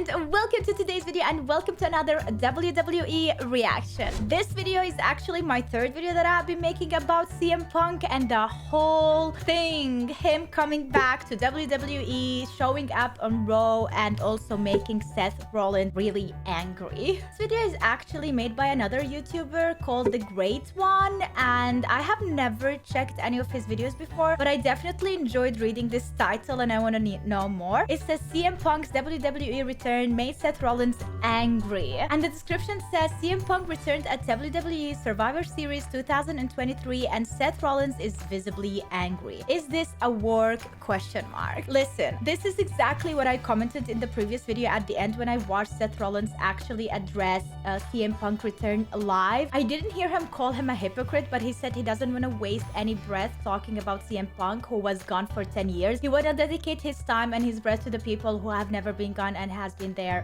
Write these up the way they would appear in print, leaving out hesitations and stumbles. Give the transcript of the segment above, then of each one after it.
and welcome to today's video and welcome to another WWE reaction. This video is actually my third video that I've been making about CM Punk and the whole thing. Him coming back to WWE, showing up on Raw, and also making Seth Rollins really angry. This video is actually made by another YouTuber called The Great One, and I have never checked any of his videos before, but I definitely enjoyed reading this title and I want to know more. It says CM Punk's WWE return made Seth Rollins angry, and the description says CM Punk returned at WWE Survivor Series 2023 and Seth Rollins is visibly angry. Is this a work? Question mark. Listen, this is exactly what I commented in the previous video at the end when I watched Seth Rollins actually address CM Punk return live. I didn't hear him call him a hypocrite, but he said he doesn't want to waste any breath talking about CM Punk, who was gone for 10 years. He want to dedicate his time and his breath to the people who have never been gone and has been there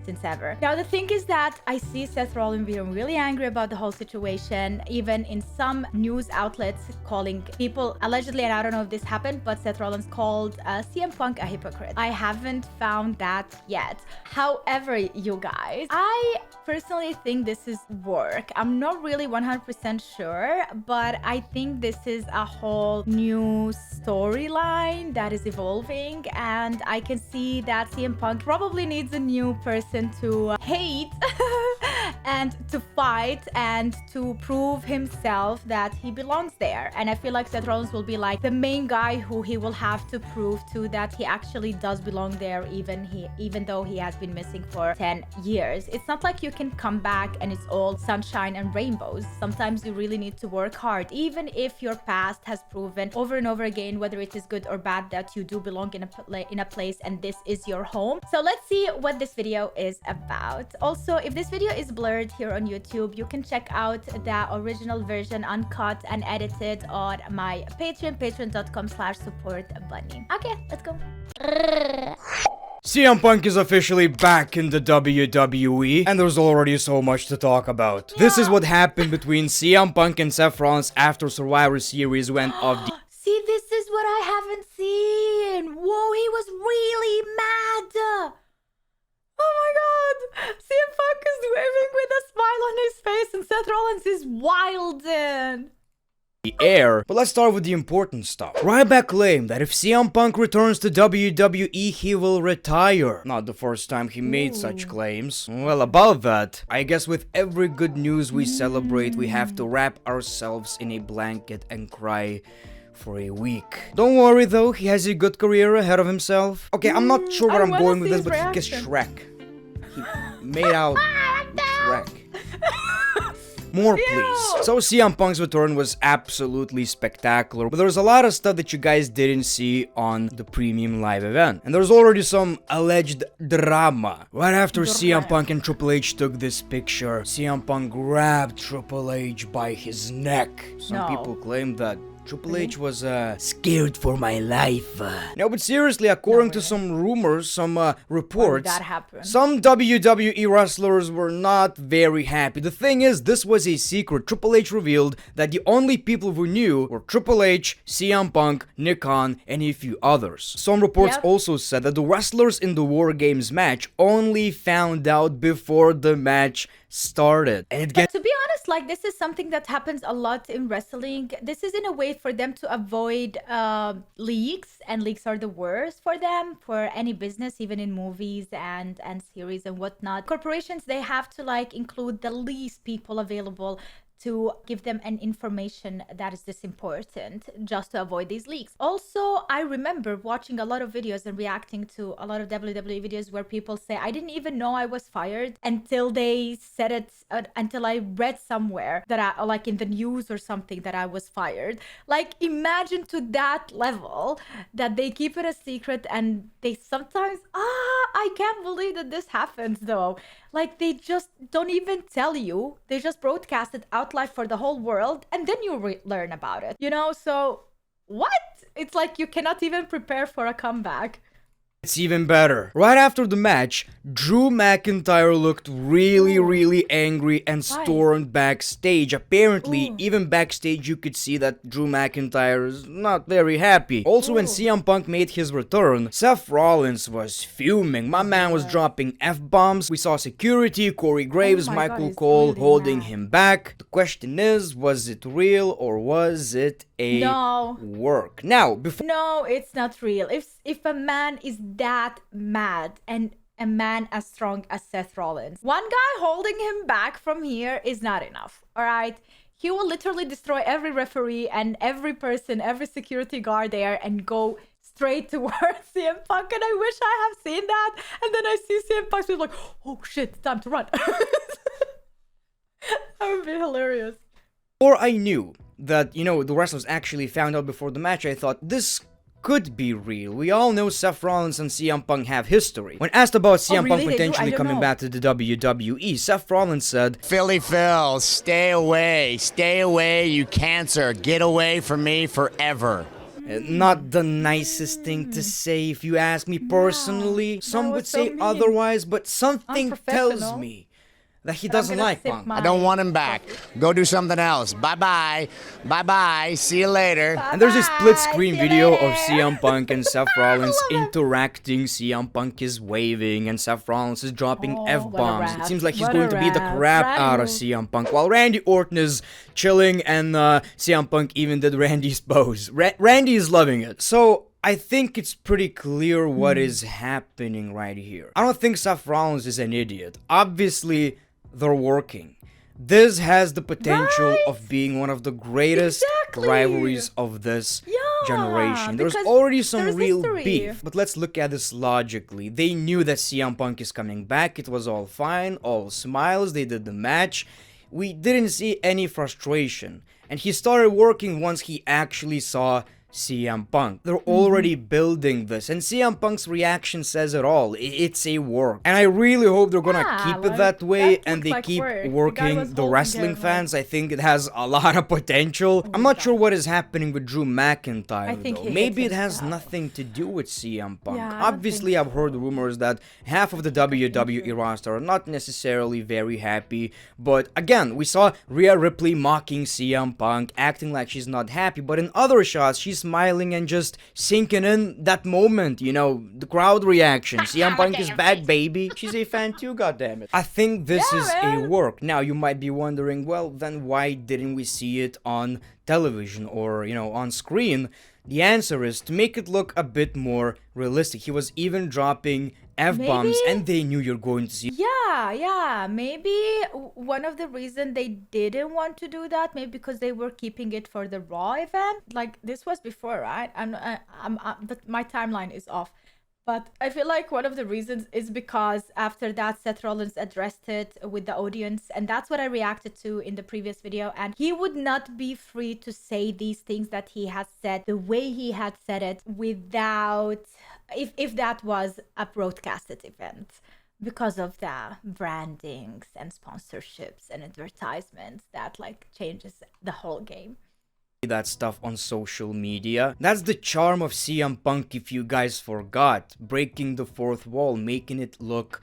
since ever. Now the thing is that I see Seth Rollins being really angry about the whole situation, even in some news outlets calling people allegedly, and I don't know if this happened, but Seth Rollins called CM Punk a hypocrite. I haven't found that yet. However, you guys, I personally think this is work. I'm not really 100% sure, but I think this is a whole new storyline that is evolving, and I can see that CM Punk probably needs a new person to hate and to fight and to prove himself that he belongs there. And I feel like Seth Rollins will be like the main guy who he will have to prove to that he actually does belong there, even though he has been missing for 10 years. It's not like you can come back and it's all sunshine and rainbows. Sometimes you really need to work hard, even if your past has proven over and over again, whether it is good or bad, that you do belong in a place and this is your home. So let's see what this video is about. Also, if this video is blurred here on YouTube, you can check out the original version uncut and edited on my Patreon, patreon.com/supportbunny. Okay, let's go. CM Punk is officially back in the WWE, and there's already so much to talk about. This is what happened between CM Punk and Seth Rollins after Survivor Series went off the... See, this is what I haven't seen. Whoa, he was really mad. Oh my god! CM Punk is waving with a smile on his face and Seth Rollins is wildin'. The air. But let's start with the important stuff. Ryback claimed that if CM Punk returns to WWE, he will retire. Not the first time he made such claims. Well, about that, I guess with every good news we celebrate, we have to wrap ourselves in a blanket and cry for a week. Don't worry though, he has a good career ahead of himself. Okay, I'm not sure where I'm going with this, but he gets Shrek. He made out Shrek. More, please. So CM Punk's return was absolutely spectacular, but there's a lot of stuff that you guys didn't see on the premium live event. And there's already some alleged drama. Right after CM Punk and Triple H took this picture, CM Punk grabbed Triple H by his neck. Some people claim that Triple H was scared for my life. No, but seriously, according to some rumors, some reports, some WWE wrestlers were not very happy. The thing is, this was a secret. Triple H revealed that the only people who knew were Triple H, CM Punk, Nick Khan, and a few others. Some reports also said that the wrestlers in the War Games match only found out before the match started. And but to be honest, like, this is something that happens a lot in wrestling. This is in a way for them to avoid leaks, and leaks are the worst for them, for any business, even in movies and series and whatnot. Corporations, they have to like include the least people available to give them an information that is this important, just to avoid these leaks. Also, I remember watching a lot of videos and reacting to a lot of WWE videos where people say, I didn't even know I was fired until they said it, until I read somewhere that I, like in the news or something, that I was fired. Like, imagine to that level that they keep it a secret, and they sometimes, I can't believe that this happens though. Like, they just don't even tell you. They just broadcast it out live for the whole world, and then you learn about it. You know, so what? It's like you cannot even prepare for a comeback. It's even better. Right after the match, Drew McIntyre looked really angry and stormed backstage. Apparently, even backstage you could see that Drew McIntyre is not very happy. Also, when CM Punk made his return, Seth Rollins was fuming. My man was dropping F-bombs. We saw security, Corey Graves, Michael Cole holding him back. The question is, was it real or was it a work? Now, No, it's not real. If a man is that mad and a man as strong as Seth Rollins, one guy holding him back from here is not enough, all right? He will literally destroy every referee and every person, every security guard there and go straight towards CM Punk, and I wish I have seen that. And then I see CM Punk, so like, oh shit, it's time to run. That would be hilarious. Before I knew that, you know, the wrestlers actually found out before the match, I thought this could be real. We all know Seth Rollins and CM Punk have history. When asked about CM Punk potentially coming back to the WWE, Seth Rollins said, Philly Phil, stay away, you cancer, get away from me forever. Not the nicest thing to say if you ask me personally. Some would say otherwise, but something tells me that he doesn't like Punk. I don't want him back. Go do something else. Bye-bye. Bye-bye. See you later. And there's a split screen video of CM Punk and Seth Rollins interacting. CM Punk is waving and Seth Rollins is dropping F-bombs. It seems like he's going to beat the crap out of CM Punk, while Randy Orton is chilling and CM Punk even did Randy's pose. Randy is loving it. So I think it's pretty clear what is happening right here. I don't think Seth Rollins is an idiot. Obviously, they're working. This has the potential of being one of the greatest rivalries of this generation. There's already some real beef, but let's look at this logically. They knew that CM Punk is coming back. It was all fine, all smiles. They did the match. We didn't see any frustration, and he started working once he actually saw CM Punk. They're already building this, and CM Punk's reaction says it all. It's a work, and I really hope they're gonna keep it that way, and they keep working the wrestling fans. I think it has a lot of potential. I'm not sure what is happening with Drew McIntyre though. Maybe it has nothing to do with CM Punk. Obviously, I've heard rumors that half of the WWE roster are not necessarily very happy, but again, we saw Rhea Ripley mocking CM Punk, acting like she's not happy, but in other shots, she's smiling and just sinking in that moment, you know, the crowd reaction. CM Punk is back, baby. She's a fan too, goddammit. I think this is a work. Now, you might be wondering, well, then why didn't we see it on television or, you know, on screen? The answer is to make it look a bit more realistic. He was even dropping F-bombs, and they knew you're going to see. Yeah, maybe one of the reasons they didn't want to do that, maybe because they were keeping it for the Raw event. Like, this was before, right? My timeline is off. But I feel like one of the reasons is because after that, Seth Rollins addressed it with the audience, and that's what I reacted to in the previous video. And he would not be free to say these things that he has said the way he had said it without, if that was a broadcasted event, because of the brandings and sponsorships and advertisements that like changes the whole game. That stuff on social media. That's the charm of CM Punk, if you guys forgot. Breaking the fourth wall, making it look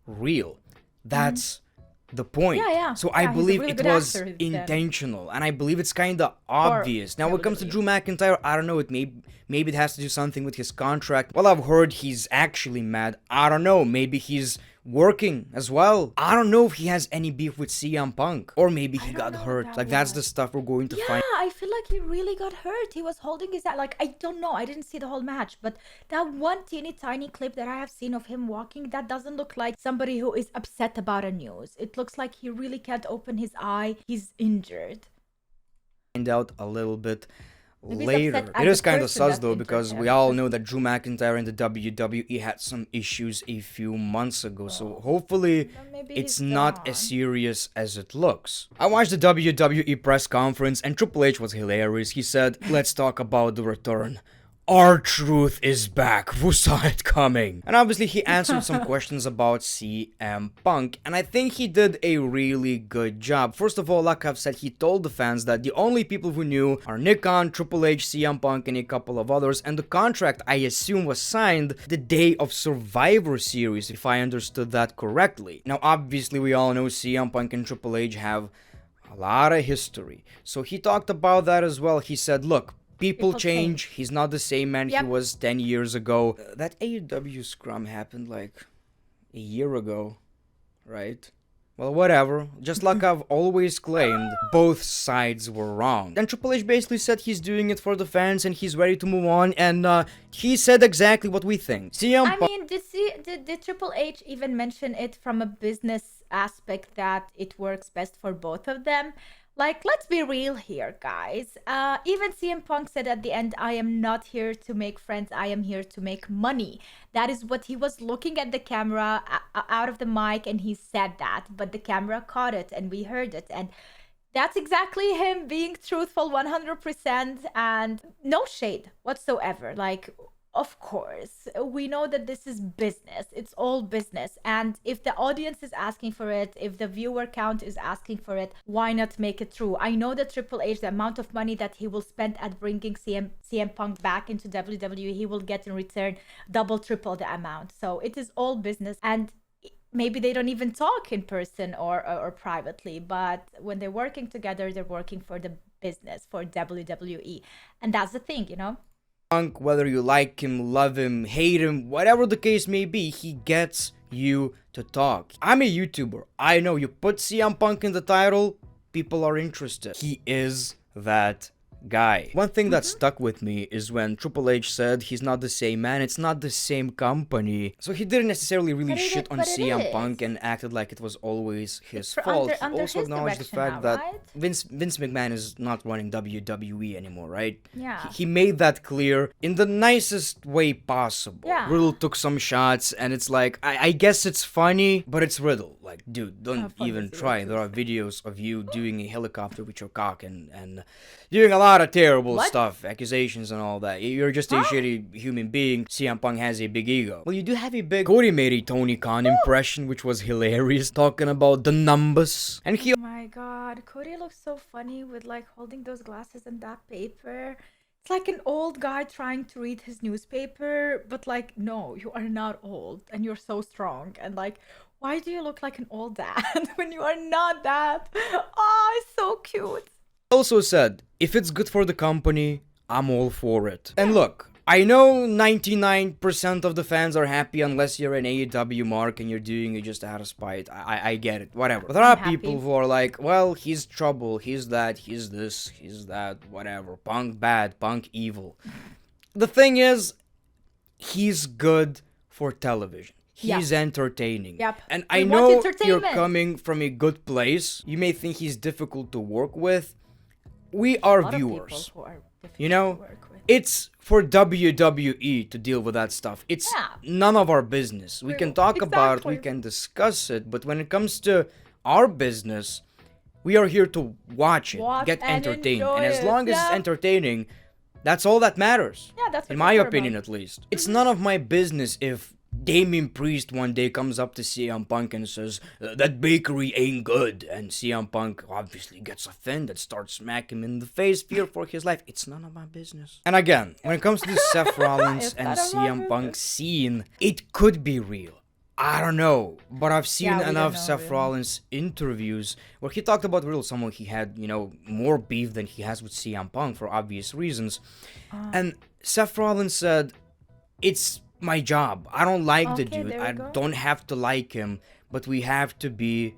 real. That's the point. So I believe it was intentional, and I believe it's kind of obvious. Now when it comes to Drew McIntyre, I don't know, maybe it has to do something with his contract. Well, I've heard he's actually mad. I don't know, maybe he's working as well. I don't know if he has any beef with CM Punk, or maybe he got hurt. Like, that's the stuff we're going to find. I feel like he really got hurt. He was holding his head. Like, I don't know, I didn't see the whole match, but that one teeny tiny clip that I have seen of him walking, that doesn't look like somebody who is upset about a news. It looks like he really can't open his eye. He's injured. Find out a little bit later. It is kind of sus though, because we all know that Drew McIntyre and the WWE had some issues a few months ago, so hopefully it's not as serious as it looks. I watched the WWE Press Conference and Triple H was hilarious. He said, let's talk about the return R-Truth is back. Who saw it coming? And obviously he answered some questions about CM Punk, and I think he did a really good job. First of all, like I've said, he told the fans that the only people who knew are Nick Khan, Triple H, CM Punk, and a couple of others, and the contract, I assume, was signed the day of Survivor Series, if I understood that correctly. Now, obviously, we all know CM Punk and Triple H have a lot of history, so he talked about that as well. He said, look, People change. He's not the same man he was 10 years ago. That AEW scrum happened like a year ago, right? Well, whatever. Just like I've always claimed, both sides were wrong. And Triple H basically said he's doing it for the fans and he's ready to move on. And he said exactly what we think. I mean, did Triple H even mention it from a business aspect that it works best for both of them? Like, let's be real here, guys. Even CM Punk said at the end, I am not here to make friends. I am here to make money. That is what he was looking at the camera out of the mic, and he said that. But the camera caught it, and we heard it. And that's exactly him being truthful 100% and no shade whatsoever. Like, of course, we know that this is business. It's all business. And if the audience is asking for it, if the viewer count is asking for it, why not make it true? I know that Triple H, the amount of money that he will spend at bringing CM Punk back into WWE, he will get in return double, triple the amount. So it is all business. And maybe they don't even talk in person or privately, but when they're working together, they're working for the business, for WWE. And that's the thing, you know? Punk, whether you like him, love him, hate him, whatever the case may be, he gets you to talk. I'm a YouTuber. I know you put CM Punk in the title, people are interested. He is that guy. One thing that stuck with me is when Triple H said he's not the same man, it's not the same company. So he didn't necessarily really shit on CM Punk and acted like it was always his fault. He also acknowledged the fact that Vince McMahon is not running WWE anymore, right? Yeah. He made that clear in the nicest way possible. Yeah. Riddle took some shots and it's like, I guess it's funny, but it's Riddle. Like, dude, don't even try. There are videos of you doing a helicopter with your cock and doing a lot of terrible stuff, accusations and all that. You're just a shitty human being. CM Punk has a big ego. Well, you do have a big... Cody made a Tony Khan impression, which was hilarious, talking about the numbers. And he... Oh my god, Cody looks so funny with like holding those glasses and that paper. It's like an old guy trying to read his newspaper, but like, no, you are not old and you're so strong. And like, why do you look like an old dad when you are not that? Oh, it's so cute. Also said, if it's good for the company, I'm all for it. And look, I know 99% of the fans are happy unless you're an AEW mark and you're doing it just out of spite. I get it, whatever. But there are people who are like, well, he's trouble, he's that, he's this, he's that, whatever. Punk bad, Punk evil. The thing is, he's good for television. He's entertaining. And I know you're coming from a good place. You may think he's difficult to work with. We are viewers, you know, it's for WWE to deal with that stuff. It's none of our business. We can talk about it, we can discuss it, but when it comes to our business, we are here to watch it, get entertained. And as long as it's entertaining, that's all that matters. That's in my opinion, at least. It's none of my business if Damian Priest one day comes up to CM Punk and says, that bakery ain't good. And CM Punk obviously gets offended, starts smacking him in the face, fear for his life. It's none of my business. And again, when it comes to the Seth Rollins and CM Punk scene, it could be real. I don't know, but I've seen enough Seth Rollins interviews where he talked about Riddle, someone he had, you know, more beef than he has with CM Punk for obvious reasons. And Seth Rollins said, it's my job. I don't like the dude. I don't have to like him, but we have to be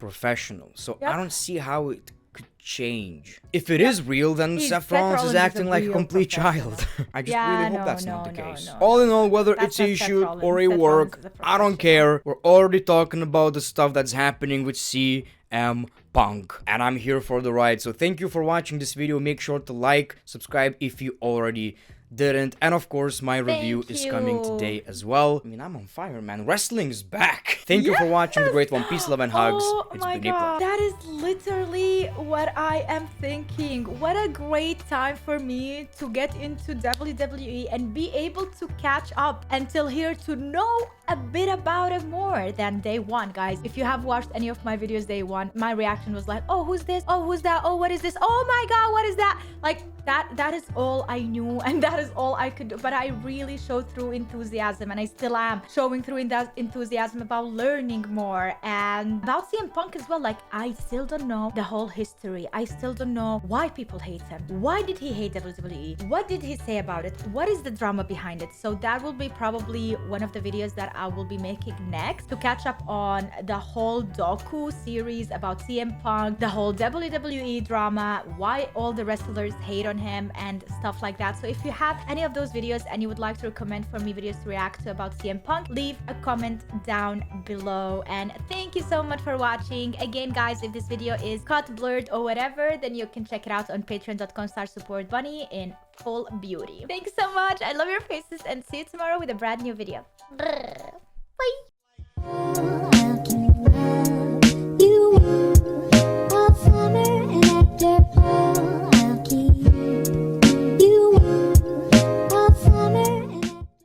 professional. So I don't see how it could change. If it is real, then Seth Rollins is acting like a complete child. I just really hope that's not the case. All in all, whether it's a shoot or a work, I don't care. We're already talking about the stuff that's happening with CM Punk, and I'm here for the ride. So thank you for watching this video. Make sure to like, subscribe if you already didn't. And of course, my review Thank is coming you. today as well. I mean, I'm on fire, man. Wrestling's back. Thank you for watching. The great one. Peace, love, and hugs. Oh It's my been god, April. that is literally what I am thinking. What a great time for me to get into WWE and be able to catch up until here to know a bit about it more than day one, guys. If you have watched any of my videos day one, my reaction was like, oh, who's this? Oh, who's that? Oh, what is this? Oh my god, what is that? Like, that is all I knew, and that is all I could do. But I really showed through enthusiasm, and I still am showing through enthusiasm about learning more and about CM Punk as well. Like, I still don't know the whole history. I still don't know why people hate him. Why did he hate WWE? What did he say about it? What is the drama behind it? So that will be probably one of the videos that I will be making next, to catch up on the whole docu series about CM Punk, the whole WWE drama, why all the wrestlers hate on him and stuff like that. So if you have any of those videos and you would like to recommend for me videos to react to about CM Punk, leave a comment down below. And thank you so much for watching. Again, guys, if this video is cut, blurred, or whatever, then you can check it out on patreon.com/supportbunny in full beauty. Thanks so much. I love your faces, and see you tomorrow with a brand new video. Brrr.